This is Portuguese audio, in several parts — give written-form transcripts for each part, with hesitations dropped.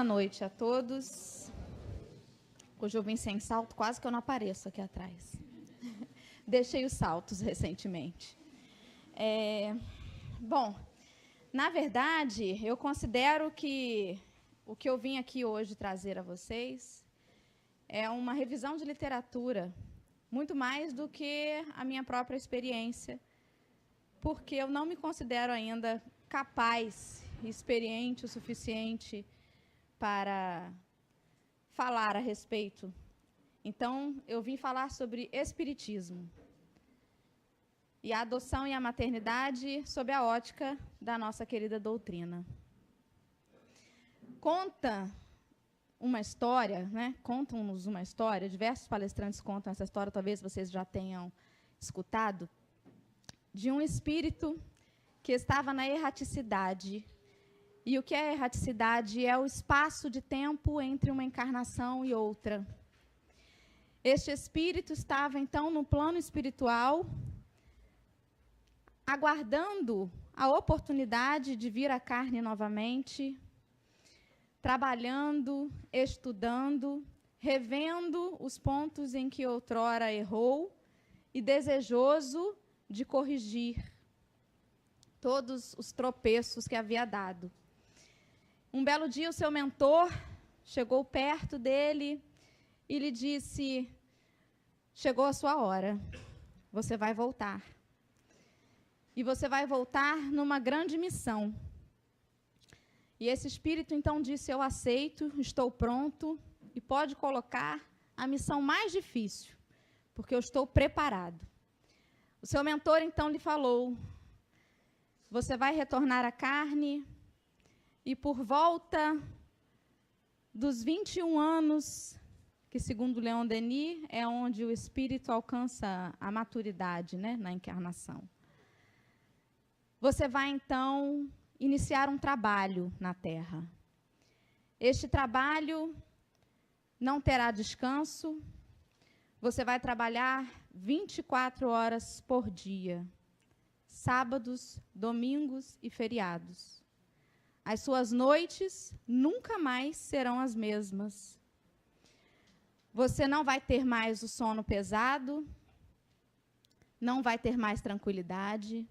Boa noite a todos. Hoje eu vim sem salto, quase que eu não apareço aqui atrás. Deixei os saltos recentemente. Bom, na verdade, eu considero que o que eu vim aqui hoje trazer a vocês é uma revisão de literatura, muito mais do que a minha própria experiência, porque eu não me considero ainda capaz, experiente o suficiente para falar a respeito. Então, eu vim falar sobre espiritismo e a adoção e a maternidade sob a ótica da nossa querida doutrina. Contam-nos uma história, diversos palestrantes contam essa história, talvez vocês já tenham escutado, de um espírito que estava na erraticidade. E o que é erraticidade? É o espaço de tempo entre uma encarnação e outra. Este espírito estava, então, no plano espiritual, aguardando a oportunidade de vir à carne novamente, trabalhando, estudando, revendo os pontos em que outrora errou e desejoso de corrigir todos os tropeços que havia dado. Um belo dia, o seu mentor chegou perto dele e lhe disse: chegou a sua hora, você vai voltar. E você vai voltar numa grande missão. E esse espírito, então, disse: eu aceito, estou pronto, e pode colocar a missão mais difícil, porque eu estou preparado. O seu mentor, então, lhe falou: você vai retornar à carne, e por volta dos 21 anos, que, segundo Leon Denis, é onde o espírito alcança a maturidade, né, na encarnação, você vai, então, iniciar um trabalho na Terra. Este trabalho não terá descanso, você vai trabalhar 24 horas por dia, sábados, domingos e feriados. As suas noites nunca mais serão as mesmas. Você não vai ter mais o sono pesado, não vai ter mais tranquilidade.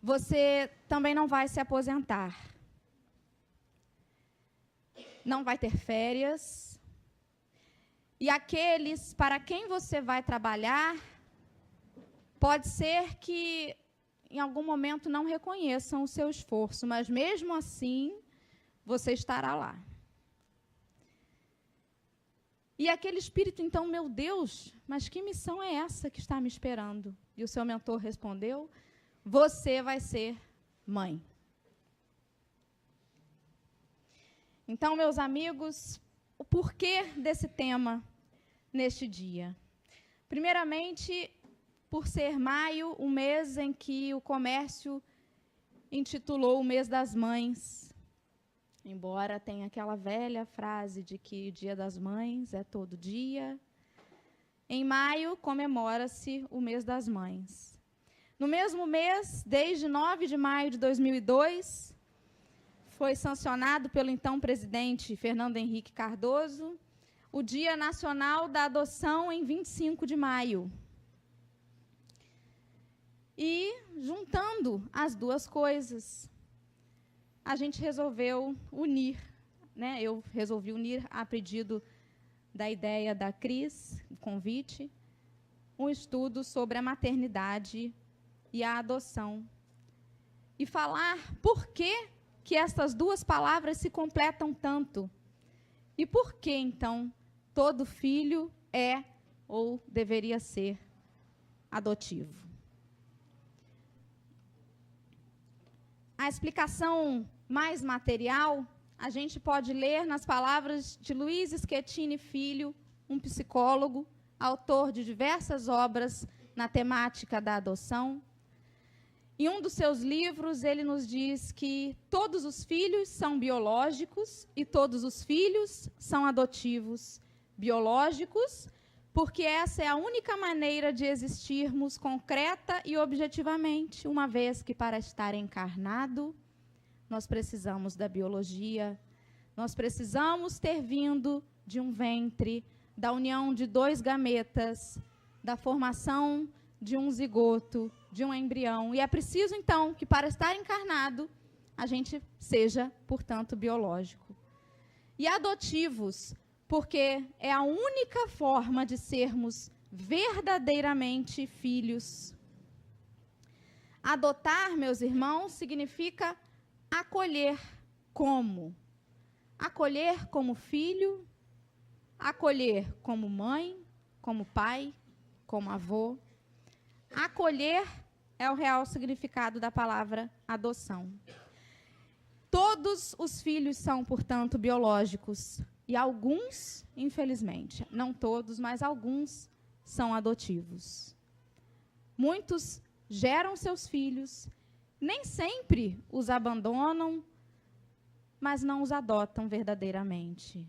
Você também não vai se aposentar. Não vai ter férias. E aqueles para quem você vai trabalhar, pode ser que em algum momento não reconheçam o seu esforço, mas mesmo assim você estará lá. E aquele espírito, então: meu Deus, mas que missão é essa que está me esperando? E o seu mentor respondeu: você vai ser mãe. Então, meus amigos, o porquê desse tema neste dia? Primeiramente, por ser maio, o mês em que o comércio intitulou o mês das mães. Embora tenha aquela velha frase de que o Dia das Mães é todo dia, em maio comemora-se o mês das mães. No mesmo mês, desde 9 de maio de 2002, foi sancionado pelo então presidente Fernando Henrique Cardoso o Dia Nacional da Adoção em 25 de maio. E, juntando as duas coisas, a gente resolveu unir, né? Eu resolvi unir, a pedido da ideia da Cris, o convite, um estudo sobre a maternidade e a adoção. E falar por que essas duas palavras se completam tanto. E por que, então, todo filho é ou deveria ser adotivo. A explicação mais material a gente pode ler nas palavras de Luiz Schettini Filho, um psicólogo, autor de diversas obras na temática da adoção. Em um dos seus livros, ele nos diz que todos os filhos são biológicos e todos os filhos são adotivos. Biológicos, porque essa é a única maneira de existirmos concreta e objetivamente, uma vez que, para estar encarnado, nós precisamos da biologia, Nós precisamos ter vindo de um ventre, da união de 2 gametas, da formação de um zigoto, de um embrião. E é preciso, então, que para estar encarnado, a gente seja, portanto, biológico. E adotivos, porque é a única forma de sermos verdadeiramente filhos. Adotar, meus irmãos, significa acolher como? Acolher como filho, acolher como mãe, como pai, como avô. Acolher é o real significado da palavra adoção. Todos os filhos são, portanto, biológicos. E alguns, infelizmente, não todos, mas alguns são adotivos. Muitos geram seus filhos, nem sempre os abandonam, mas não os adotam verdadeiramente.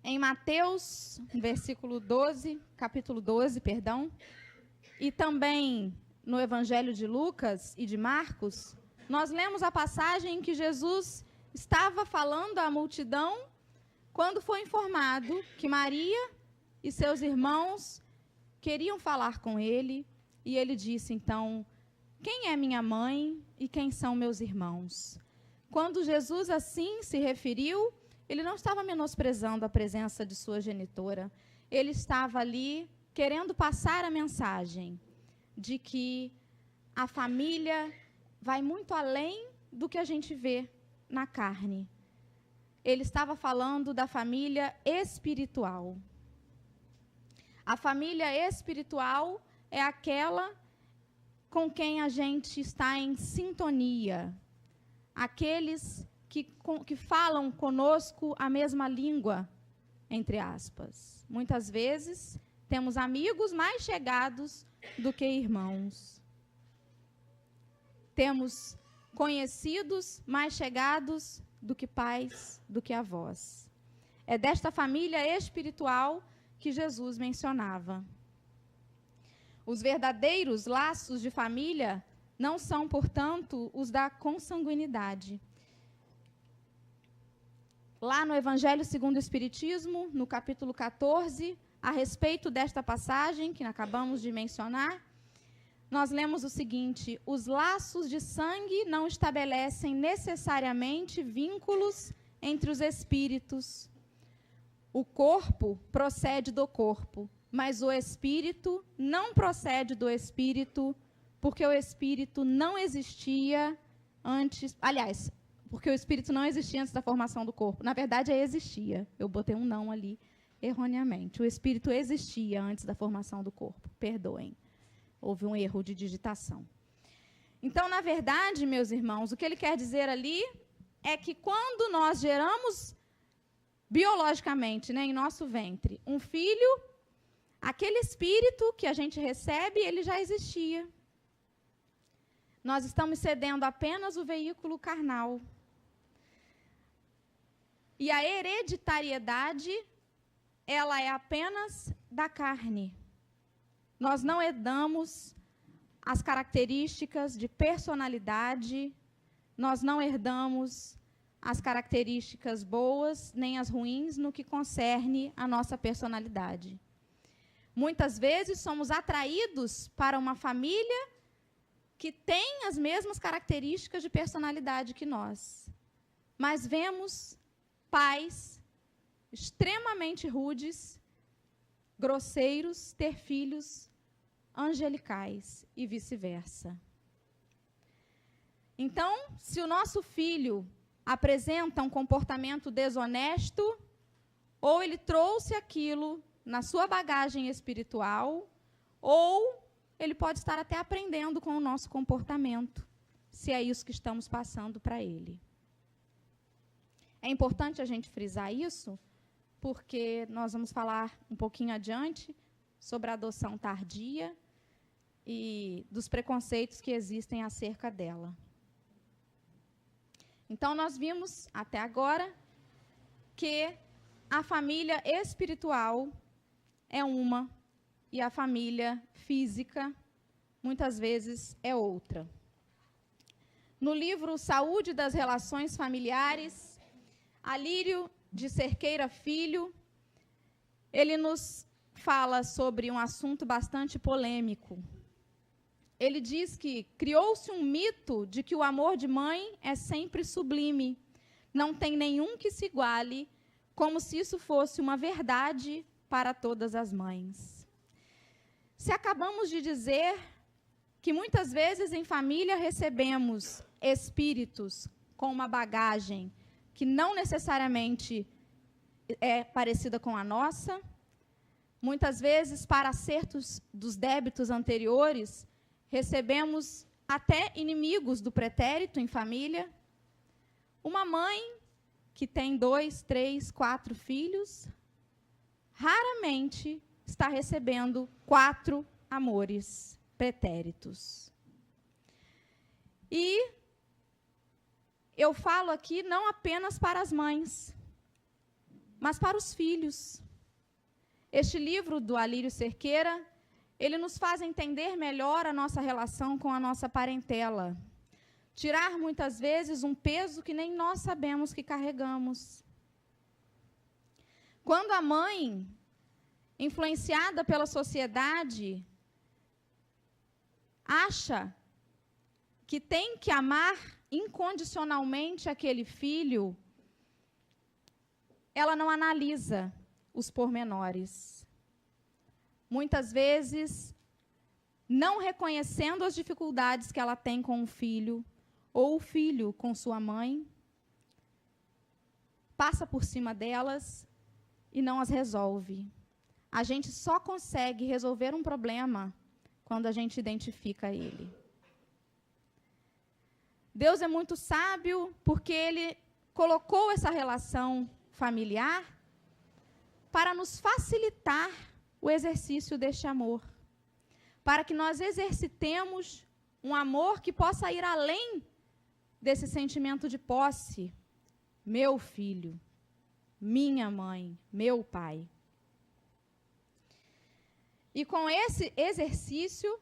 Em Mateus, capítulo 12, e também no Evangelho de Lucas e de Marcos, nós lemos a passagem em que Jesus estava falando à multidão quando foi informado que Maria e seus irmãos queriam falar com ele, e ele disse, então, quem é minha mãe e quem são meus irmãos? Quando Jesus assim se referiu, ele não estava menosprezando a presença de sua genitora, ele estava ali querendo passar a mensagem de que a família vai muito além do que a gente vê na carne. Ele estava falando da família espiritual. A família espiritual é aquela com quem a gente está em sintonia. Aqueles que falam conosco a mesma língua, entre aspas. Muitas vezes, temos amigos mais chegados do que irmãos. Temos conhecidos mais chegados do que pais, do que avós. É desta família espiritual que Jesus mencionava. Os verdadeiros laços de família não são, portanto, os da consanguinidade. Lá no Evangelho segundo o Espiritismo, no capítulo 14, a respeito desta passagem que acabamos de mencionar, nós lemos o seguinte: os laços de sangue não estabelecem necessariamente vínculos entre os espíritos. O corpo procede do corpo, mas o espírito não procede do espírito, porque o espírito não existia antes. Aliás, porque o espírito não existia antes da formação do corpo. Na verdade, existia. Eu botei um não ali erroneamente. O espírito existia antes da formação do corpo. Perdoem. Houve um erro de digitação. Então, na verdade, meus irmãos, o que ele quer dizer ali é que quando nós geramos biologicamente, né, em nosso ventre, um filho, aquele espírito que a gente recebe, ele já existia. Nós estamos cedendo apenas o veículo carnal. E a hereditariedade, ela é apenas da carne. Nós não herdamos as características de personalidade, nós não herdamos as características boas nem as ruins no que concerne a nossa personalidade. Muitas vezes somos atraídos para uma família que tem as mesmas características de personalidade que nós. Mas vemos pais extremamente rudes, grosseiros, ter filhos angelicais e vice-versa. Então, se o nosso filho apresenta um comportamento desonesto, ou ele trouxe aquilo na sua bagagem espiritual, ou ele pode estar até aprendendo com o nosso comportamento, se é isso que estamos passando para ele. É importante a gente frisar isso, porque nós vamos falar um pouquinho adiante sobre a adoção tardia e dos preconceitos que existem acerca dela. Então, nós vimos até agora que a família espiritual é uma e a família física, muitas vezes, é outra. no livro Saúde das Relações Familiares, Alírio de Cerqueira Filho, ele nos fala sobre um assunto bastante polêmico. Ele diz que criou-se um mito de que o amor de mãe é sempre sublime, não tem nenhum que se iguale, como se isso fosse uma verdade para todas as mães. Se acabamos de dizer que muitas vezes em família recebemos espíritos com uma bagagem que não necessariamente é parecida com a nossa, muitas vezes, para acertos dos débitos anteriores, recebemos até inimigos do pretérito em família. Uma mãe que tem 2, 3, 4 filhos, raramente está recebendo 4 amores pretéritos. E eu falo aqui não apenas para as mães, mas para os filhos. Este livro do Alírio Cerqueira, ele nos faz entender melhor a nossa relação com a nossa parentela. Tirar, muitas vezes, um peso que nem nós sabemos que carregamos. Quando a mãe, influenciada pela sociedade, acha que tem que amar incondicionalmente aquele filho, ela não analisa os pormenores. Muitas vezes, não reconhecendo as dificuldades que ela tem com o filho, ou o filho com sua mãe, passa por cima delas e não as resolve. A gente só consegue resolver um problema quando a gente identifica ele. Deus é muito sábio porque Ele colocou essa relação familiar para nos facilitar o exercício deste amor, para que nós exercitemos um amor que possa ir além desse sentimento de posse. Meu filho, minha mãe, meu pai. E com esse exercício,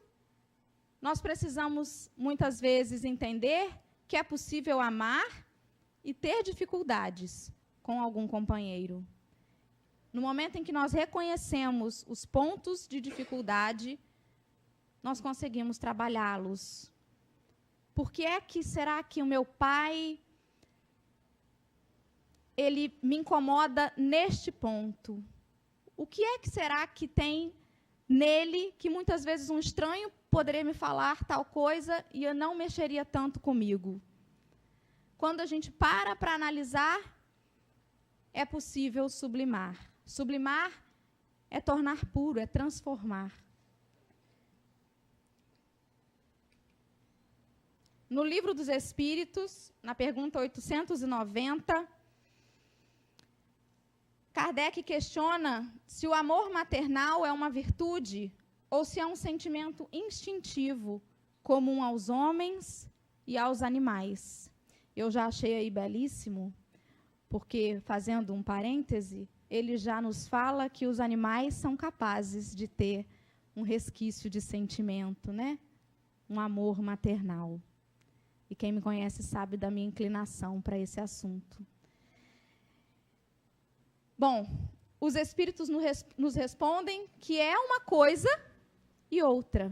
nós precisamos, muitas vezes, entender que é possível amar e ter dificuldades com algum companheiro. No momento em que nós reconhecemos os pontos de dificuldade, nós conseguimos trabalhá-los. Por que é que será que o meu pai, ele me incomoda neste ponto? O que é que será que tem nele que muitas vezes um estranho poderia me falar tal coisa e eu não mexeria tanto comigo? Quando a gente para analisar, é possível sublimar. Sublimar é tornar puro, é transformar. No Livro dos Espíritos, na pergunta 890, Kardec questiona se o amor maternal é uma virtude ou se é um sentimento instintivo, comum aos homens e aos animais. Eu já achei aí belíssimo, porque, fazendo um parêntese, ele já nos fala que os animais são capazes de ter um resquício de sentimento, né? Um amor maternal. E quem me conhece sabe da minha inclinação para esse assunto. Bom, os espíritos nos respondem que é uma coisa e outra.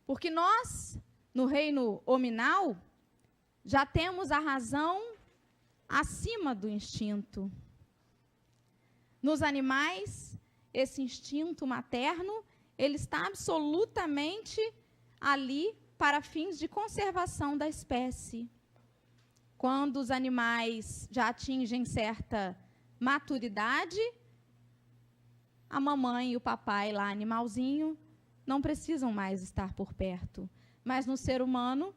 Porque nós, no reino hominal, já temos a razão acima do instinto. Nos animais, esse instinto materno, ele está absolutamente ali para fins de conservação da espécie. Quando os animais já atingem certa maturidade, a mamãe e o papai, lá animalzinho, não precisam mais estar por perto. Mas no ser humano,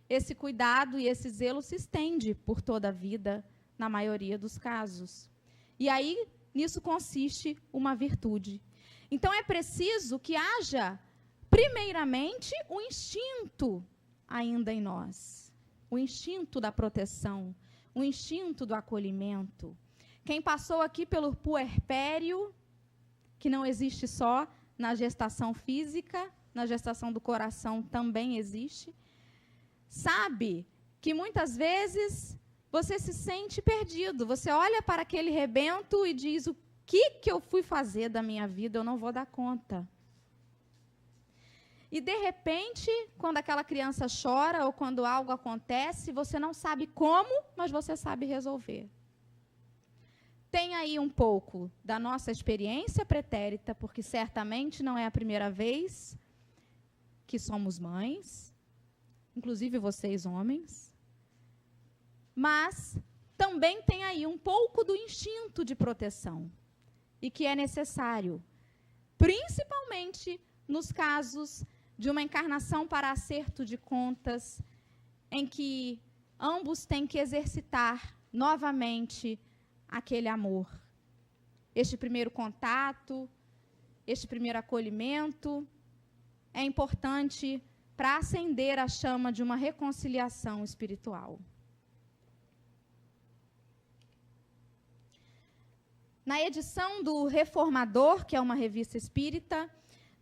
esse cuidado e esse zelo se estende por toda a vida, na maioria dos casos. E aí, nisso consiste uma virtude. Então, é preciso que haja, primeiramente, o instinto ainda em nós. O instinto da proteção, o instinto do acolhimento. Quem passou aqui pelo puerpério, que não existe só na gestação física, na gestação do coração também existe, sabe que muitas vezes você se sente perdido. Você olha para aquele rebento e diz: o que eu fui fazer da minha vida? Eu não vou dar conta. E, de repente, quando aquela criança chora ou quando algo acontece, você não sabe como, mas você sabe resolver. Tem aí um pouco da nossa experiência pretérita, porque certamente não é a primeira vez que somos mães, inclusive vocês, homens. Mas também tem aí um pouco do instinto de proteção, e que é necessário, principalmente nos casos de uma encarnação para acerto de contas, em que ambos têm que exercitar novamente aquele amor. Este primeiro contato, este primeiro acolhimento, é importante para acender a chama de uma reconciliação espiritual. Na edição do Reformador, que é uma revista espírita,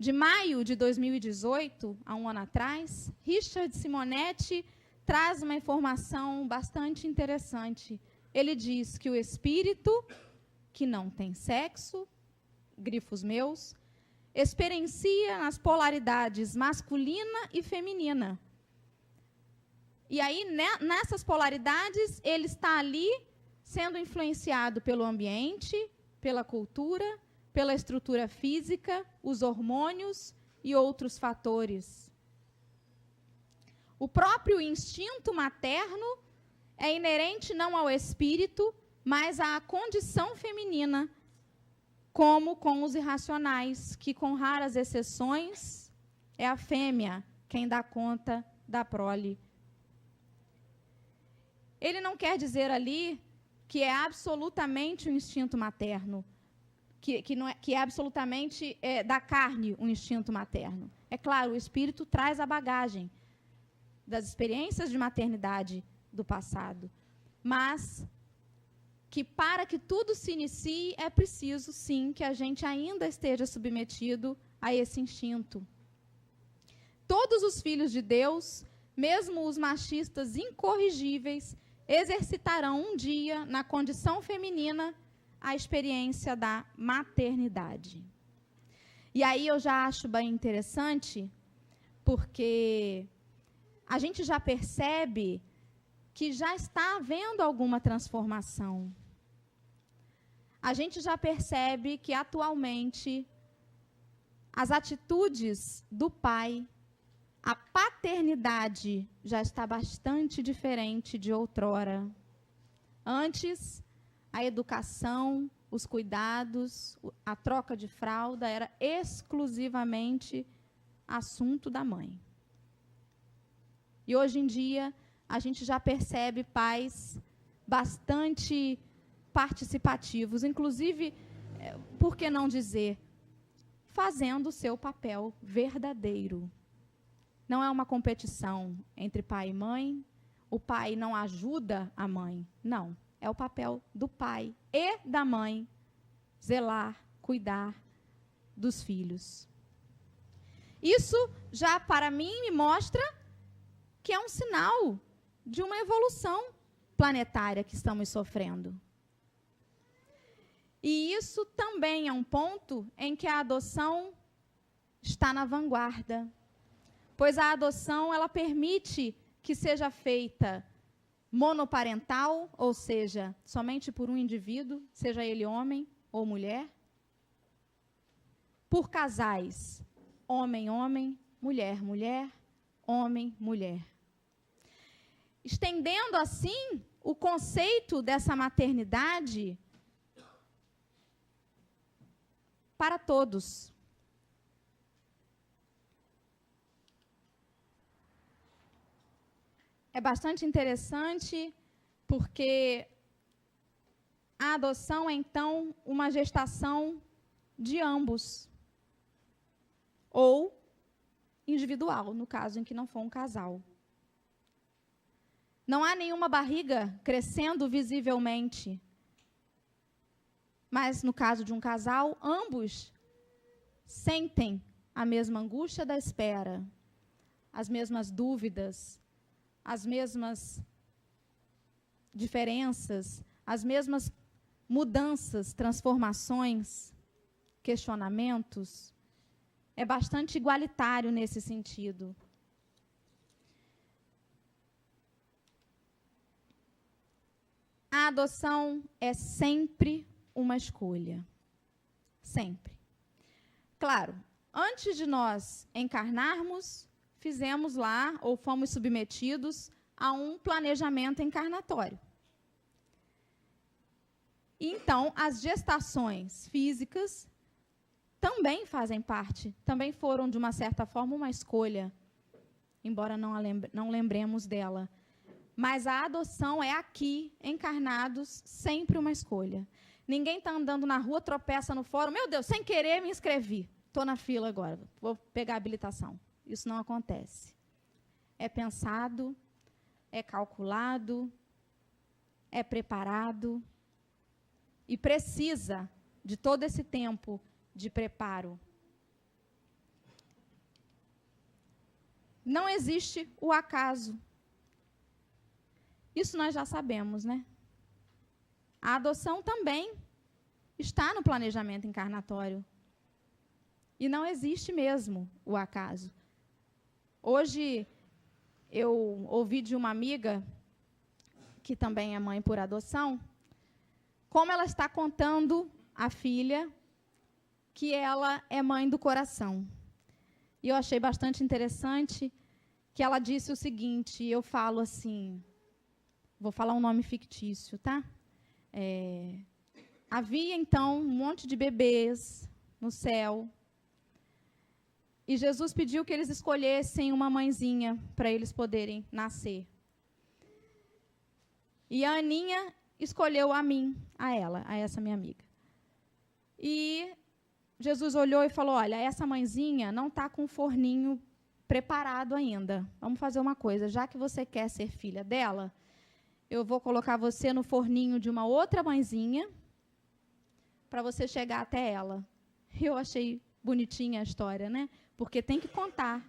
de maio de 2018, há um ano atrás, Richard Simonetti traz uma informação bastante interessante. Ele diz que o espírito, que não tem sexo, grifos meus, experiencia nas polaridades masculina e feminina. E aí, nessas polaridades, ele está ali sendo influenciado pelo ambiente, pela cultura, pela estrutura física, os hormônios e outros fatores. O próprio instinto materno é inerente não ao espírito, mas à condição feminina, como com os irracionais, que, com raras exceções, é a fêmea quem dá conta da prole. Ele não quer dizer ali que é absolutamente o instinto materno, que é absolutamente da carne o instinto materno. É claro, o espírito traz a bagagem das experiências de maternidade do passado, mas que para que tudo se inicie é preciso, sim, que a gente ainda esteja submetido a esse instinto. Todos os filhos de Deus, mesmo os machistas incorrigíveis, exercitarão um dia, na condição feminina, a experiência da maternidade. E aí eu já acho bem interessante, porque a gente já percebe que já está havendo alguma transformação. A gente já percebe que, atualmente, as atitudes do pai, a paternidade já está bastante diferente de outrora. Antes, a educação, os cuidados, a troca de fralda era exclusivamente assunto da mãe. E hoje em dia, a gente já percebe pais bastante participativos, inclusive, por que não dizer, fazendo o seu papel verdadeiro. Não é uma competição entre pai e mãe, o pai não ajuda a mãe, não. É o papel do pai e da mãe zelar, cuidar dos filhos. Isso já, para mim, me mostra que é um sinal de uma evolução planetária que estamos sofrendo. E isso também é um ponto em que a adoção está na vanguarda, pois a adoção ela permite que seja feita monoparental, ou seja, somente por um indivíduo, seja ele homem ou mulher, por casais, homem-homem, mulher-mulher, homem-mulher. Estendendo assim o conceito dessa maternidade para todos. É bastante interessante, porque a adoção é, então, uma gestação de ambos, ou individual, no caso em que não for um casal. Não há nenhuma barriga crescendo visivelmente, mas, no caso de um casal, ambos sentem a mesma angústia da espera, as mesmas dúvidas, as mesmas diferenças, as mesmas mudanças, transformações, questionamentos. É bastante igualitário nesse sentido. A adoção é sempre uma escolha. Sempre. Claro, antes de nós encarnarmos, fizemos lá, ou fomos submetidos a um planejamento encarnatório. Então, as gestações físicas também fazem parte, também foram, de uma certa forma, uma escolha, embora não lembremos dela. Mas a adoção é aqui, encarnados, sempre uma escolha. Ninguém está andando na rua, tropeça no fórum, meu Deus, sem querer me inscrevi. Estou na fila agora, vou pegar a habilitação. Isso não acontece. É pensado, é calculado, é preparado e precisa de todo esse tempo de preparo. Não existe o acaso. Isso nós já sabemos, né? A adoção também está no planejamento encarnatório. E não existe mesmo o acaso. Hoje, eu ouvi de uma amiga, que também é mãe por adoção, como ela está contando à filha que ela é mãe do coração. E eu achei bastante interessante que ela disse o seguinte, eu falo assim, vou falar um nome fictício, tá? Havia, então, um monte de bebês no céu, e Jesus pediu que eles escolhessem uma mãezinha para eles poderem nascer. E a Aninha escolheu a mim, a essa minha amiga. E Jesus olhou e falou, olha, essa mãezinha não está com o forninho preparado ainda. Vamos fazer uma coisa, já que você quer ser filha dela, eu vou colocar você no forninho de uma outra mãezinha para você chegar até ela. Eu achei bonitinha a história, né? Porque tem que contar.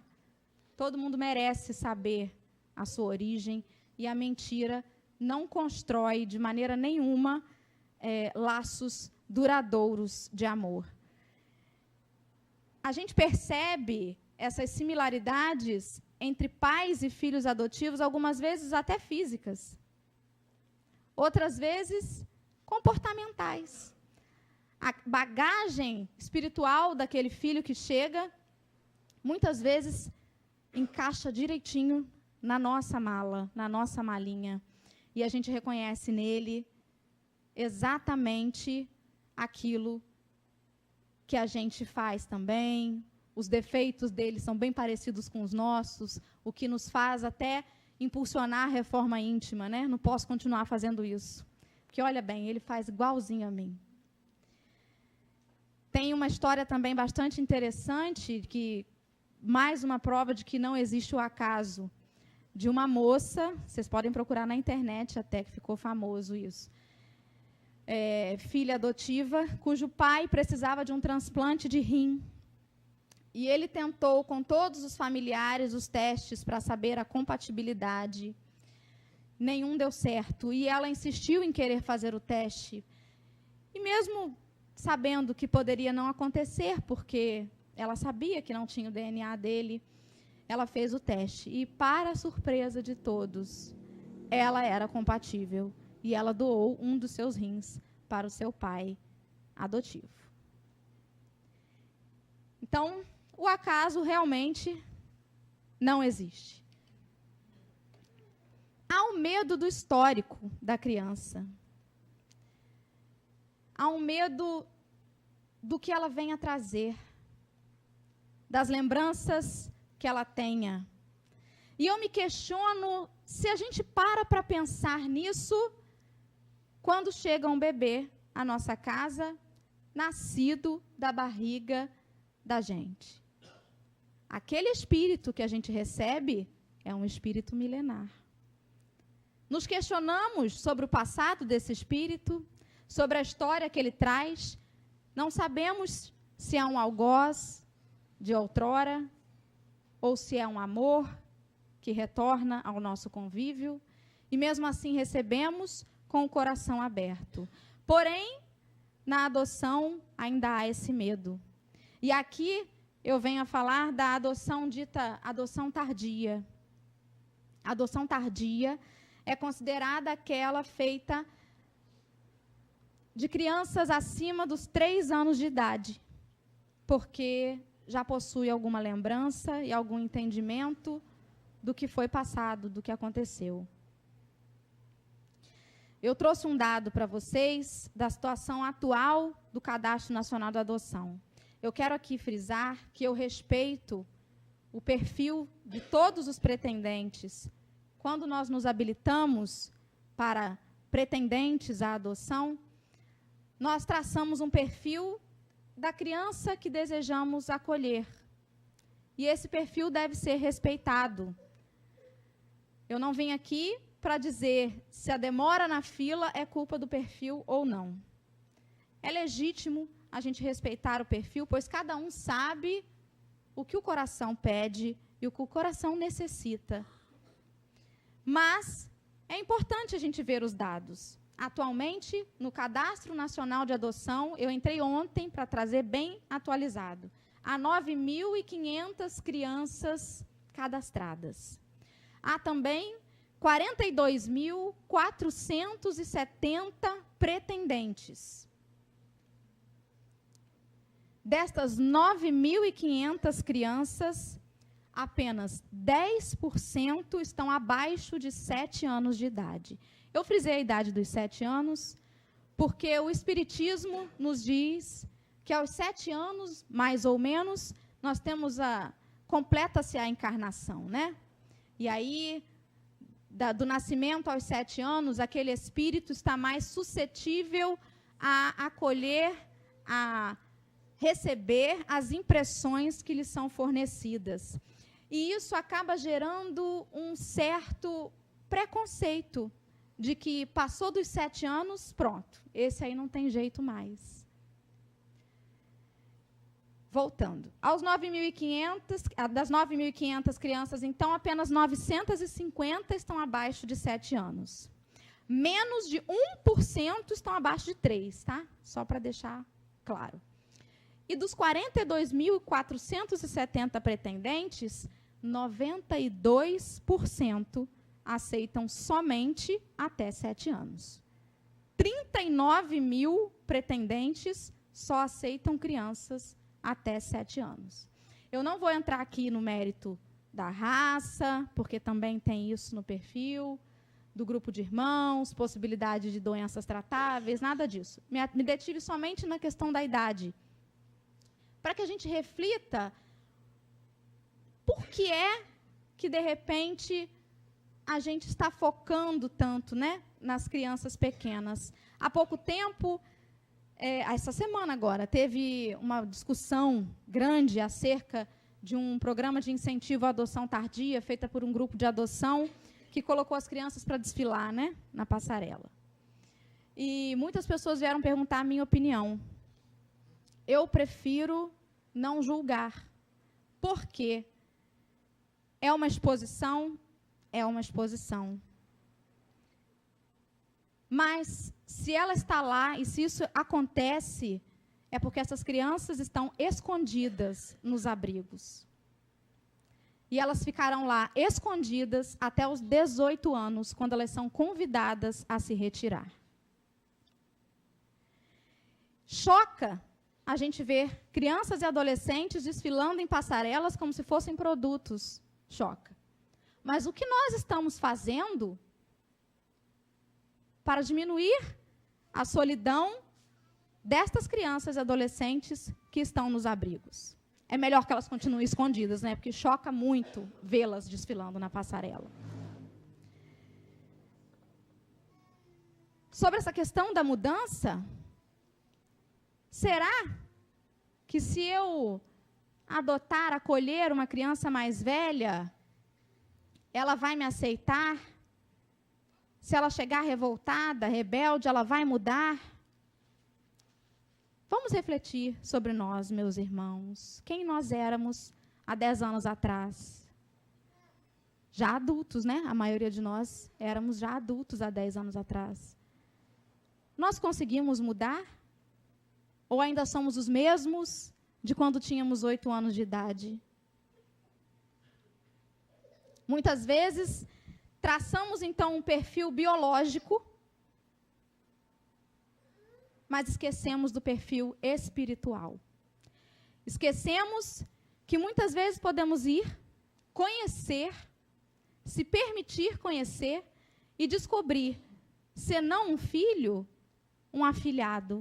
Todo mundo merece saber a sua origem e a mentira não constrói de maneira nenhuma laços duradouros de amor. A gente percebe essas similaridades entre pais e filhos adotivos, algumas vezes até físicas. Outras vezes, comportamentais. A bagagem espiritual daquele filho que chega, muitas vezes, encaixa direitinho na nossa mala, na nossa malinha. E a gente reconhece nele exatamente aquilo que a gente faz também. Os defeitos dele são bem parecidos com os nossos, o que nos faz até impulsionar a reforma íntima, né? Não posso continuar fazendo isso. Porque, olha bem, ele faz igualzinho a mim. Tem uma história também bastante interessante, que mais uma prova de que não existe o acaso, de uma moça, vocês podem procurar na internet até, que ficou famoso isso, filha adotiva, cujo pai precisava de um transplante de rim. E ele tentou, com todos os familiares, os testes para saber a compatibilidade. Nenhum deu certo. E ela insistiu em querer fazer o teste. E mesmo sabendo que poderia não acontecer, porque ela sabia que não tinha o DNA dele, ela fez o teste. E, para a surpresa de todos, ela era compatível. E ela doou um dos seus rins para o seu pai adotivo. Então, o acaso realmente não existe. Há um medo do histórico da criança. Há um medo do que ela venha trazer, das lembranças que ela tenha. E eu me questiono se a gente para pensar nisso quando chega um bebê à nossa casa, nascido da barriga da gente. Aquele espírito que a gente recebe é um espírito milenar. Nos questionamos sobre o passado desse espírito, sobre a história que ele traz. Não sabemos se é um algoz de outrora, ou se é um amor que retorna ao nosso convívio, e mesmo assim recebemos com o coração aberto. Porém, na adoção ainda há esse medo. E aqui eu venho a falar da adoção dita adoção tardia. A adoção tardia é considerada aquela feita de crianças acima dos 3 anos de idade, porque já possui alguma lembrança e algum entendimento do que foi passado, do que aconteceu. Eu trouxe um dado para vocês da situação atual do Cadastro Nacional da Adoção. Eu quero aqui frisar que eu respeito o perfil de todos os pretendentes. Quando nós nos habilitamos para pretendentes à adoção, nós traçamos um perfil da criança que desejamos acolher. E esse perfil deve ser respeitado. Eu não vim aqui para dizer se a demora na fila é culpa do perfil ou não. É legítimo a gente respeitar o perfil, pois cada um sabe o que o coração pede e o que o coração necessita. Mas é importante a gente ver os dados. Atualmente, no Cadastro Nacional de Adoção, eu entrei ontem para trazer bem atualizado. Há 9.500 crianças cadastradas. Há também 42.470 pretendentes. Destas 9.500 crianças, apenas 10% estão abaixo de 7 anos de idade. Eu frisei a idade dos 7 anos, porque o Espiritismo nos diz que aos 7 anos, mais ou menos, nós temos completa-se a encarnação, né? E aí, do nascimento aos 7 anos, aquele espírito está mais suscetível a acolher, a receber as impressões que lhe são fornecidas. E isso acaba gerando um certo preconceito de que passou dos 7 anos, pronto, esse aí não tem jeito mais. Voltando, das 9.500 crianças, então, apenas 950 estão abaixo de 7 anos. Menos de 1% estão abaixo de 3, tá? Só para deixar claro. E dos 42.470 pretendentes, 92% aceitam somente até 7 anos. 39.000 pretendentes só aceitam crianças até 7 anos. Eu não vou entrar aqui no mérito da raça, porque também tem isso no perfil, do grupo de irmãos, possibilidade de doenças tratáveis, nada disso. Me detive somente na questão da idade, para que a gente reflita por que é que, de repente, a gente está focando tanto, né, nas crianças pequenas. Há pouco tempo, essa semana agora, teve uma discussão grande acerca de um programa de incentivo à adoção tardia, feita por um grupo de adoção, que colocou as crianças para desfilar, né, na passarela. E muitas pessoas vieram perguntar a minha opinião. Eu prefiro não julgar. Por quê? É uma exposição? É uma exposição. Mas, se ela está lá e se isso acontece, é porque essas crianças estão escondidas nos abrigos. E elas ficarão lá escondidas até os 18 anos, quando elas são convidadas a se retirar. Choca a gente ver crianças e adolescentes desfilando em passarelas como se fossem produtos. Choca. Mas o que nós estamos fazendo para diminuir a solidão destas crianças e adolescentes que estão nos abrigos? É melhor que elas continuem escondidas, né? Porque choca muito vê-las desfilando na passarela. Sobre essa questão da mudança, será que se eu adotar, acolher uma criança mais velha, ela vai me aceitar? Se ela chegar revoltada, rebelde, ela vai mudar? Vamos refletir sobre nós, meus irmãos. Quem nós éramos há 10 anos atrás? já adultos, né? A maioria de nós éramos já adultos há 10 anos atrás. Nós conseguimos mudar? Ou ainda somos os mesmos de quando tínhamos 8 anos de idade? Muitas vezes, traçamos, então, um perfil biológico, mas esquecemos do perfil espiritual. Esquecemos que muitas vezes podemos ir, conhecer, se permitir conhecer e descobrir, se não um filho, um afilhado,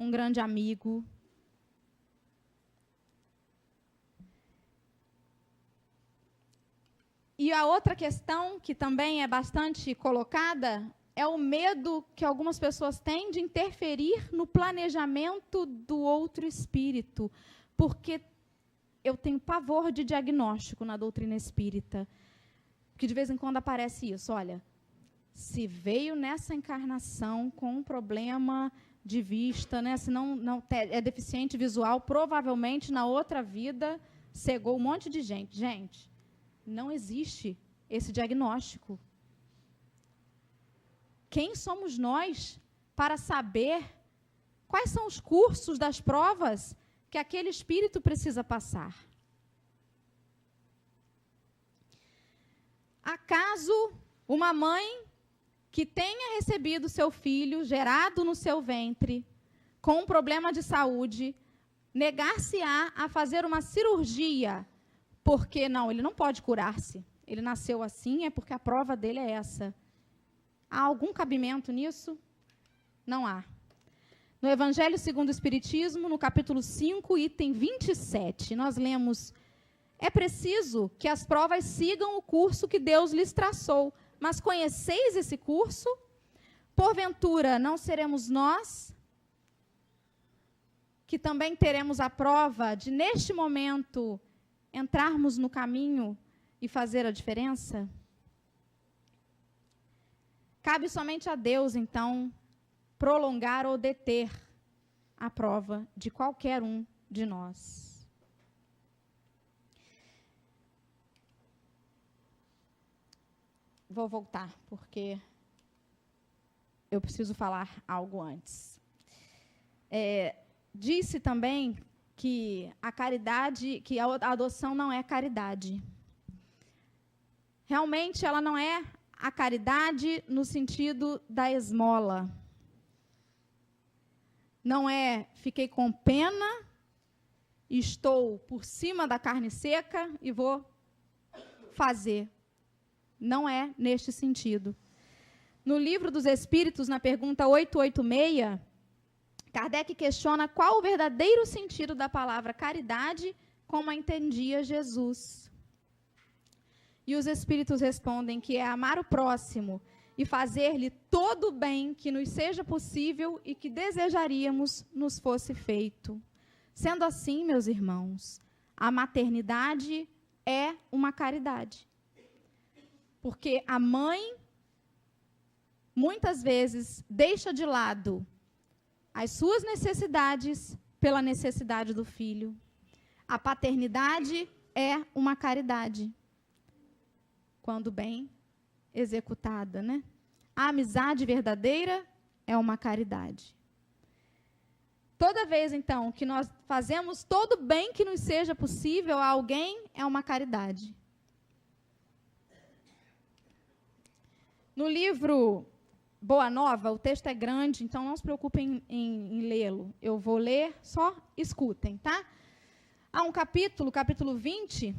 um grande amigo. E a outra questão, que também é bastante colocada, é o medo que algumas pessoas têm de interferir no planejamento do outro espírito, porque eu tenho pavor de diagnóstico na doutrina espírita, que de vez em quando aparece isso, olha, se veio nessa encarnação com um problema de vista, né, se não é deficiente visual, provavelmente na outra vida cegou um monte de gente. Gente, não existe esse diagnóstico. Quem somos nós para saber quais são os cursos das provas que aquele espírito precisa passar? Acaso uma mãe que tenha recebido seu filho gerado no seu ventre com um problema de saúde, negar-se-á a fazer uma cirurgia, porque não, ele não pode curar-se. Ele nasceu assim, é porque a prova dele é essa. Há algum cabimento nisso? Não há. No Evangelho segundo o Espiritismo, no capítulo 5, item 27, nós lemos: é preciso que as provas sigam o curso que Deus lhes traçou, mas conheceis esse curso? Porventura, não seremos nós que também teremos a prova de, neste momento, entrarmos no caminho e fazer a diferença? Cabe somente a Deus, então, prolongar ou deter a prova de qualquer um de nós. Vou voltar, porque eu preciso falar algo antes. Disse também que a caridade, que a adoção não é caridade. Realmente, ela não é a caridade no sentido da esmola. Não é, fiquei com pena, estou por cima da carne seca e vou fazer. Não é neste sentido. No Livro dos Espíritos, na pergunta 886, Kardec questiona qual o verdadeiro sentido da palavra caridade, como a entendia Jesus. E os Espíritos respondem que é amar o próximo e fazer-lhe todo o bem que nos seja possível e que desejaríamos nos fosse feito. Sendo assim, meus irmãos, a maternidade é uma caridade. Porque a mãe, muitas vezes, deixa de lado as suas necessidades pela necessidade do filho. A paternidade é uma caridade, quando bem executada, né? A amizade verdadeira é uma caridade. Toda vez, então, que nós fazemos todo o bem que nos seja possível a alguém, é uma caridade. No livro Boa Nova, o texto é grande, então não se preocupem em lê-lo. Eu vou ler, só escutem, tá? Há um capítulo 20,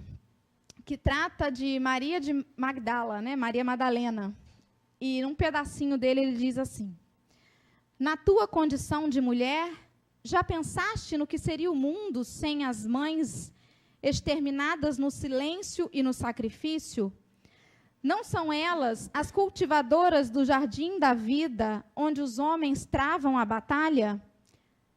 que trata de Maria de Magdala, né? Maria Madalena. E num pedacinho dele ele diz assim: na tua condição de mulher, já pensaste no que seria o mundo sem as mães exterminadas no silêncio e no sacrifício? Não são elas as cultivadoras do jardim da vida, onde os homens travam a batalha?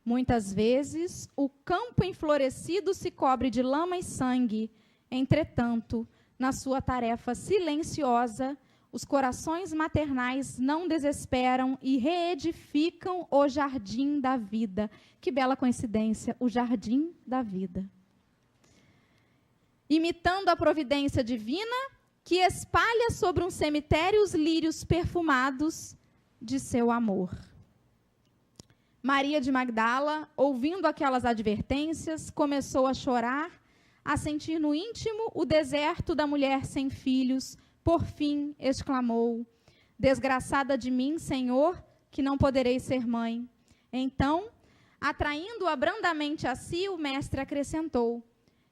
Muitas vezes, o campo enflorescido se cobre de lama e sangue. Entretanto, na sua tarefa silenciosa, os corações maternais não desesperam e reedificam o jardim da vida. Que bela coincidência, o jardim da vida. Imitando a providência divina, que espalha sobre um cemitério os lírios perfumados de seu amor. Maria de Magdala, ouvindo aquelas advertências, começou a chorar, a sentir no íntimo o deserto da mulher sem filhos. Por fim, exclamou: desgraçada de mim, Senhor, que não poderei ser mãe. Então, atraindo-a brandamente a si, o mestre acrescentou: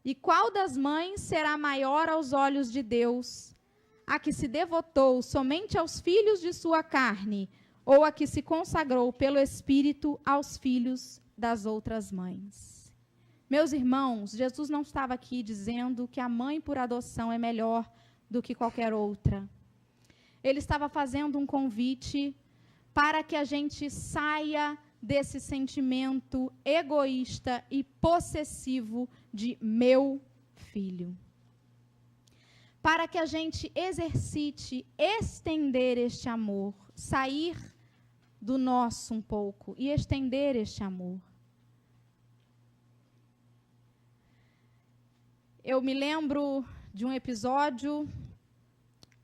e qual das mães será maior aos olhos de Deus? A que se devotou somente aos filhos de sua carne, ou a que se consagrou pelo Espírito aos filhos das outras mães? Meus irmãos, Jesus não estava aqui dizendo que a mãe por adoção é melhor do que qualquer outra. Ele estava fazendo um convite para que a gente saia desse sentimento egoísta e possessivo de meu filho. Para que a gente exercite, estender este amor, sair do nosso um pouco e estender este amor. Eu me lembro de um episódio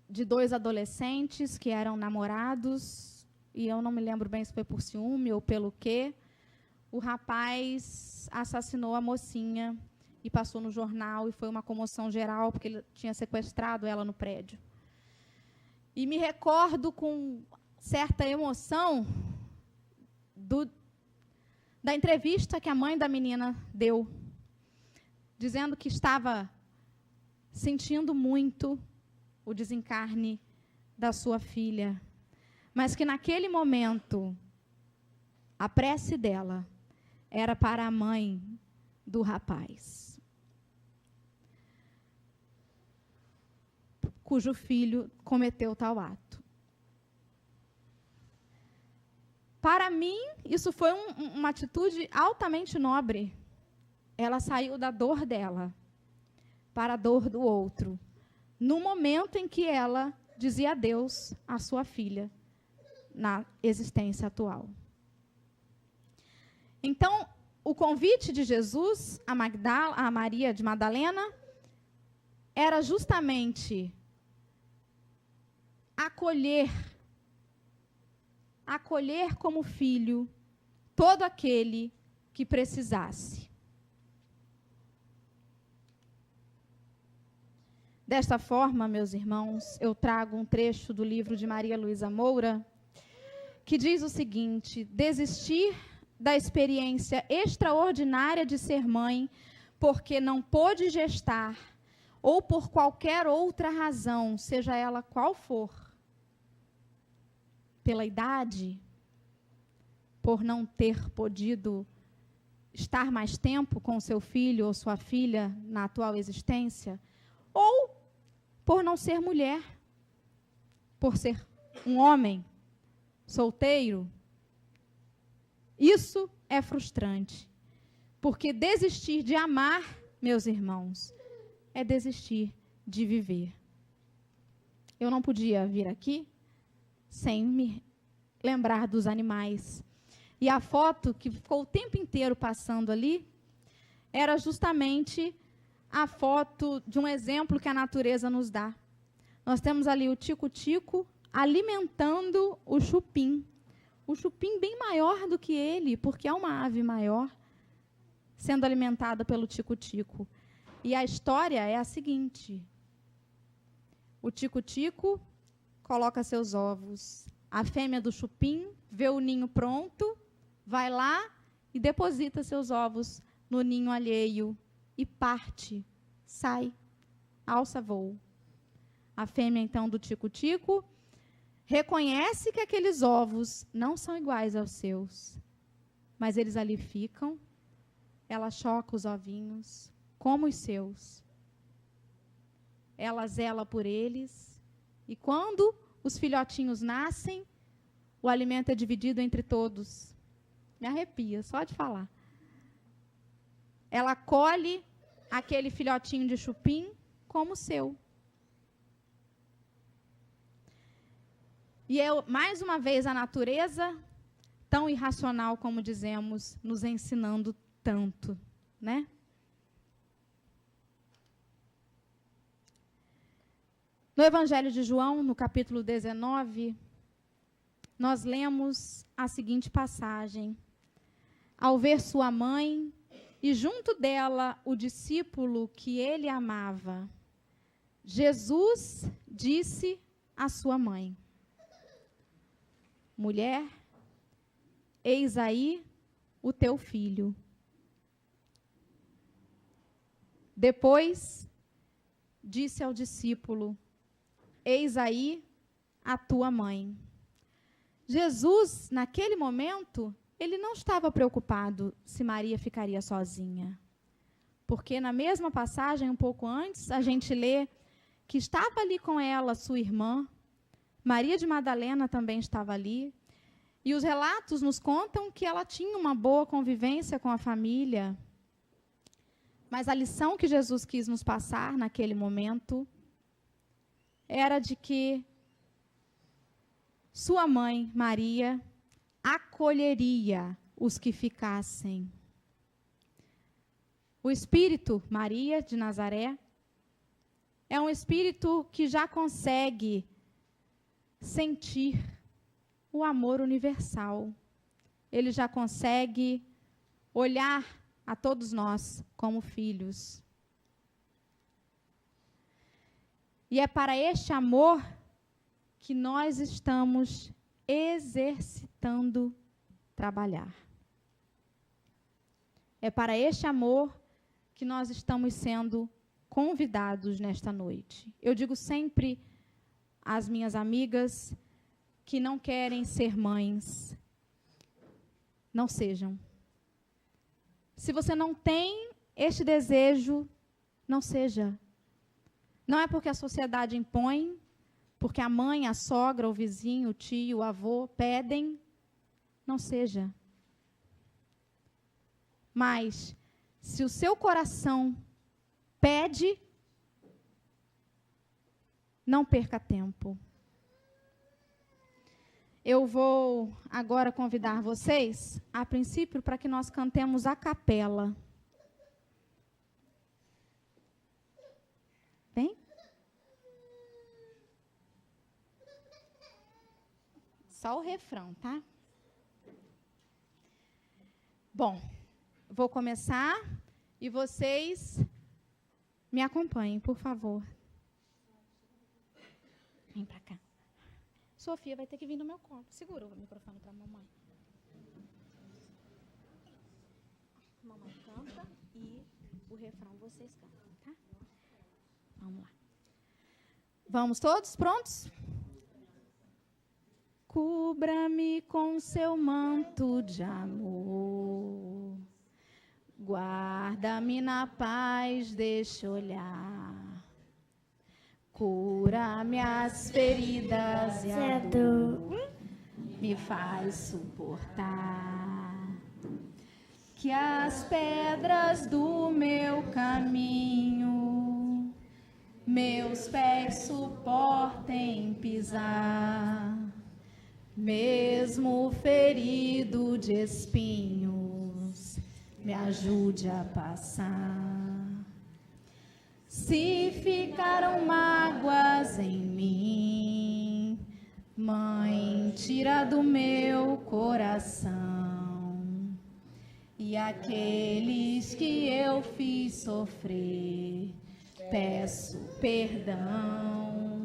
de 2 adolescentes que eram namorados, e eu não me lembro bem se foi por ciúme ou pelo quê. O rapaz assassinou a mocinha e passou no jornal, e foi uma comoção geral, porque ele tinha sequestrado ela no prédio. E me recordo com certa emoção da entrevista que a mãe da menina deu, dizendo que estava sentindo muito o desencarne da sua filha, mas que naquele momento a prece dela era para a mãe do rapaz, cujo filho cometeu tal ato. Para mim, isso foi uma atitude altamente nobre. Ela saiu da dor dela para a dor do outro, no momento em que ela dizia adeus à sua filha na existência atual. Então, o convite de Jesus a Maria de Madalena era justamente acolher como filho todo aquele que precisasse. Desta forma, meus irmãos, eu trago um trecho do livro de Maria Luísa Moura, que diz o seguinte: desistir da experiência extraordinária de ser mãe, porque não pôde gestar, ou por qualquer outra razão, seja ela qual for, pela idade, por não ter podido estar mais tempo com seu filho ou sua filha na atual existência, ou por não ser mulher, por ser um homem solteiro. Isso é frustrante, porque desistir de amar, meus irmãos, é desistir de viver. Eu não podia vir aqui sem me lembrar dos animais. E a foto que ficou o tempo inteiro passando ali era justamente a foto de um exemplo que a natureza nos dá. Nós temos ali o tico-tico alimentando o chupim. O chupim bem maior do que ele, porque é uma ave maior, sendo alimentada pelo tico-tico. E a história é a seguinte: o tico-tico coloca seus ovos. A fêmea do chupim vê o ninho pronto, vai lá e deposita seus ovos no ninho alheio e parte, sai, alça voo. A fêmea, então, do tico-tico reconhece que aqueles ovos não são iguais aos seus, mas eles ali ficam, ela choca os ovinhos como os seus. Ela zela por eles, e quando os filhotinhos nascem, o alimento é dividido entre todos. Me arrepia só de falar. Ela colhe aquele filhotinho de chupim como seu. E mais uma vez, a natureza, tão irracional como dizemos, nos ensinando tanto, né? No Evangelho de João, no capítulo 19, nós lemos a seguinte passagem. Ao ver sua mãe e junto dela o discípulo que ele amava, Jesus disse à sua mãe: mulher, eis aí o teu filho. Depois, disse ao discípulo: eis aí a tua mãe. Jesus, naquele momento, ele não estava preocupado se Maria ficaria sozinha. Porque na mesma passagem, um pouco antes, a gente lê que estava ali com ela sua irmã, Maria de Madalena também estava ali, e os relatos nos contam que ela tinha uma boa convivência com a família. Mas a lição que Jesus quis nos passar naquele momento era de que sua mãe, Maria, acolheria os que ficassem. O espírito Maria de Nazaré é um espírito que já consegue sentir o amor universal. Ele já consegue olhar a todos nós como filhos. E é para este amor que nós estamos exercitando trabalhar. É para este amor que nós estamos sendo convidados nesta noite. Eu digo sempre às minhas amigas que não querem ser mães, não sejam. Se você não tem este desejo, não seja. Não é porque a sociedade impõe, porque a mãe, a sogra, o vizinho, o tio, o avô pedem, não seja. Mas, se o seu coração pede, não perca tempo. Eu vou agora convidar vocês, a princípio, para que nós cantemos a capela. Vem? Só o refrão, tá? Bom, vou começar e vocês me acompanhem, por favor. Vem para cá. Sofia vai ter que vir no meu colo. Segura o microfone para a mamãe. Mamãe canta e o refrão vocês cantam, tá? Vamos lá. Vamos todos prontos? Cubra-me com seu manto de amor, guarda-me na paz deste olhar, cura-me as feridas e a dor, me faz suportar, que as pedras do meu caminho meus pés suportem pisar, mesmo ferido de espinhos, me ajude a passar. Se ficaram mágoas em mim, Mãe, tira do meu coração. E aqueles que eu fiz sofrer, peço perdão.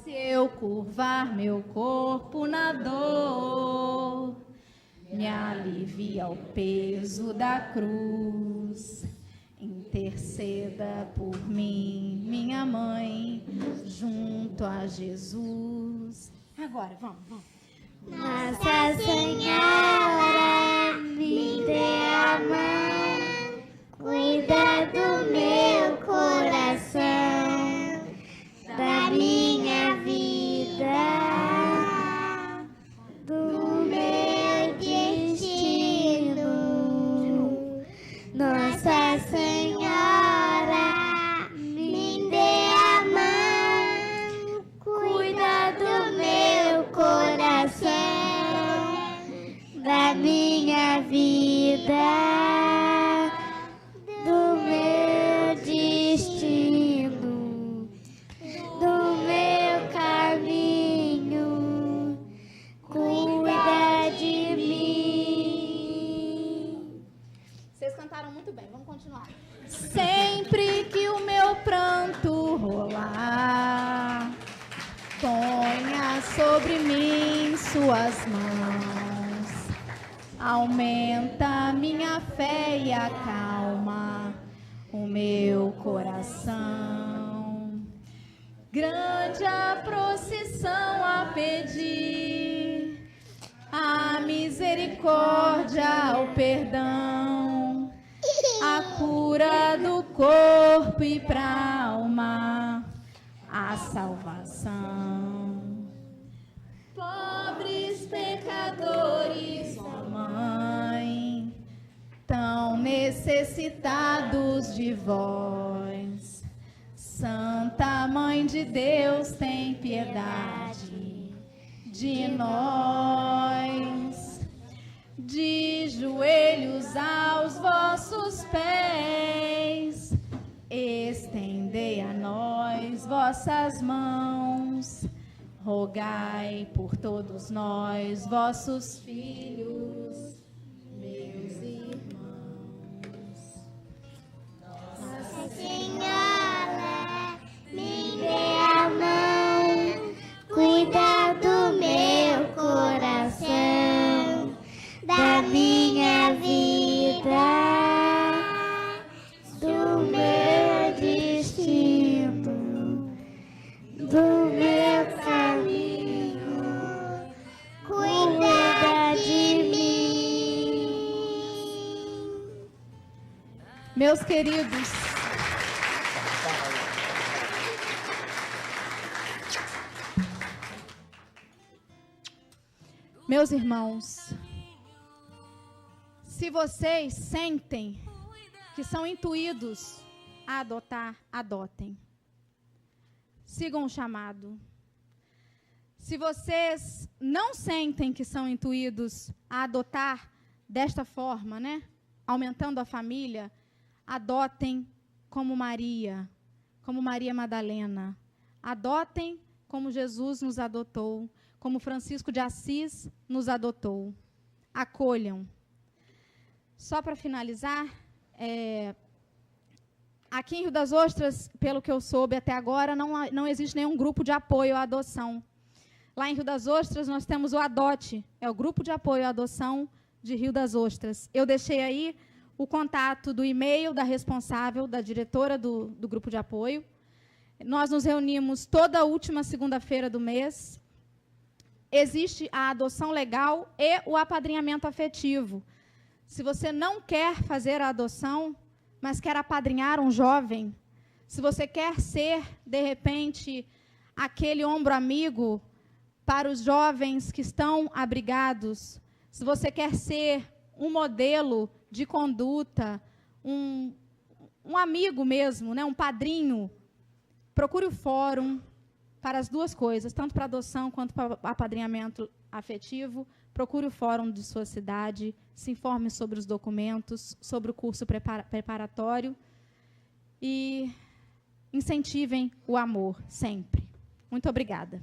Se eu curvar meu corpo na dor, me alivia o peso da cruz. Interceda por mim, minha mãe, junto a Jesus. Agora, vamos. Nossa Senhora, me dê a mão, cuida do meu coração, da minha vida, do meu destino. Nossa Senhora, me dê a mão, cuida do meu coração, da sobre mim suas mãos. Aumenta minha fé e acalma o meu coração. Grande a procissão a pedir, a misericórdia, o perdão, a cura do corpo e pra alma, a salvação. Pobres pecadores, ó Mãe, tão necessitados de vós. Santa Mãe de Deus, tem piedade de nós. De joelhos aos vossos pés, estendei a nós vossas mãos. Rogai por todos nós, vossos filhos, meus irmãos. Nossa Senhora, me dê a mão, cuida do meu coração, da minha vida, do meu destino, do meu caminho, cuida de mim. Meus queridos, meus irmãos, se vocês sentem que são intuídos a adotar, adotem. Sigam o chamado. Se vocês não sentem que são intuídos a adotar desta forma, né? Aumentando a família, adotem como Maria Madalena. Adotem como Jesus nos adotou, como Francisco de Assis nos adotou. Acolham. Só para finalizar, aqui em Rio das Ostras, pelo que eu soube até agora, não existe nenhum grupo de apoio à adoção. Lá em Rio das Ostras, nós temos o ADOTE, é o Grupo de Apoio à Adoção de Rio das Ostras. Eu deixei aí o contato do e-mail da responsável, da diretora do Grupo de Apoio. Nós nos reunimos toda a última segunda-feira do mês. Existe a adoção legal e o apadrinhamento afetivo. Se você não quer fazer a adoção, mas quer apadrinhar um jovem, se você quer ser, de repente, aquele ombro amigo para os jovens que estão abrigados, se você quer ser um modelo de conduta, um amigo mesmo, né, um padrinho, procure o fórum para as duas coisas, tanto para adoção quanto para apadrinhamento afetivo. Procure o fórum de sua cidade, se informe sobre os documentos, sobre o curso preparatório e incentivem o amor sempre. Muito obrigada.